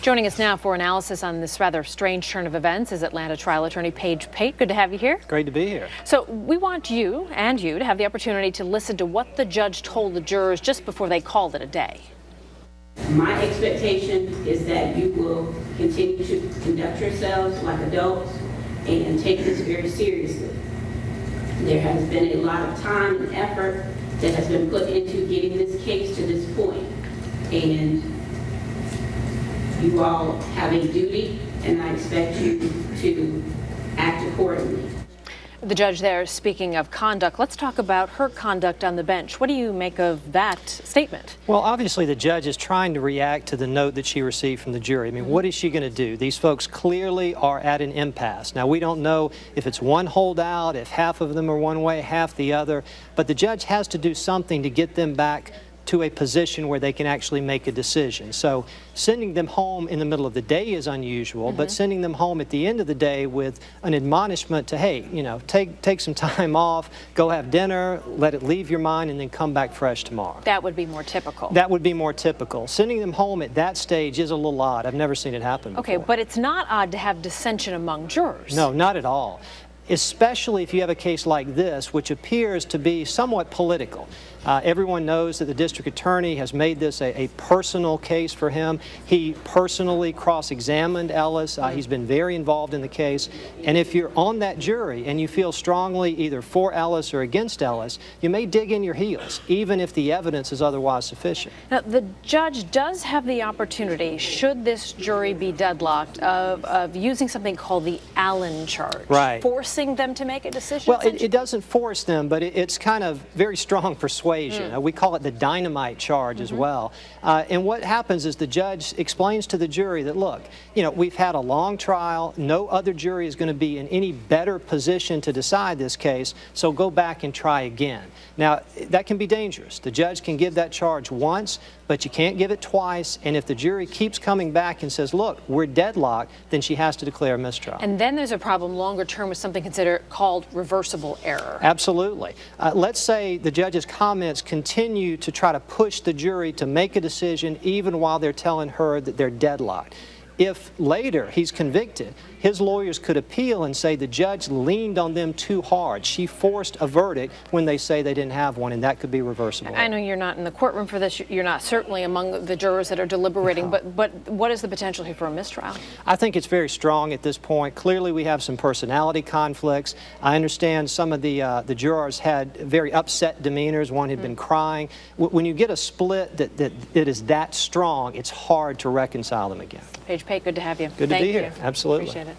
Joining us now for analysis on this rather strange turn of events is Atlanta trial attorney Pate. Good to have you here. Great to be here. So we want you to have the opportunity to listen to what the judge told the jurors just before they called it a day. My expectation is that you will continue to conduct yourselves like adults and take this very seriously. There has been a lot of time and effort that has been put into getting this case to this point, and you all have a duty, and I expect you to act accordingly. The judge there speaking of conduct, let's talk about her conduct on the bench. What do you make of that statement? Well, obviously the judge is trying to react to the note that she received from the jury. I mean, what is she going to do? These folks clearly are at an impasse. Now, we don't know if it's one holdout, if half of them are one way, half the other, but the judge has to do something to get them back to a position where they can actually make a decision. So sending them home in the middle of the day is unusual, but sending them home at the end of the day with an admonishment to, hey, you know, take some time off, go have dinner, let it leave your mind, and then come back fresh tomorrow. That would be more typical. That would be more typical. Sending them home at that stage is a little odd. I've never seen it happen before. Okay, but it's not odd to have dissension among jurors. No, not at all. Especially if you have a case like this, which appears to be somewhat political. Everyone knows that the district attorney has made this a personal case for him. He personally cross-examined Ellis. He's been very involved in the case. And if you're on that jury and you feel strongly either for Ellis or against Ellis, you may dig in your heels, even if the evidence is otherwise sufficient. Now, the judge does have the opportunity, should this jury be deadlocked, of using something called the Allen charge. Right. Forcing them to make a decision? Well, it doesn't force them, but it's kind of very strong persuasion. We call it the dynamite charge as well. And what happens is the judge explains to the jury that, look, you know, we've had a long trial. No other jury is going to be in any better position to decide this case, so go back and try again. Now, that can be dangerous. The judge can give that charge once, but you can't give it twice. And if the jury keeps coming back and says, look, we're deadlocked, then she has to declare a mistrial. And then there's a problem longer term with something called reversible error. Absolutely. Let's say the judge's comments continue to try to push the jury to make a decision even while they're telling her that they're deadlocked. If later he's convicted, his lawyers could appeal and say the judge leaned on them too hard. She forced a verdict when they say they didn't have one, and that could be reversible. I know you're not in the courtroom for this. You're not certainly among the jurors that are deliberating, no. but what is the potential here for a mistrial? I think it's very strong at this point. Clearly we have some personality conflicts. I understand some of the jurors had very upset demeanors. One had been crying. When you get a split that is that strong, it's hard to reconcile them again. Pate, good to have you. Good to be here. Thank you. Absolutely. Appreciate it.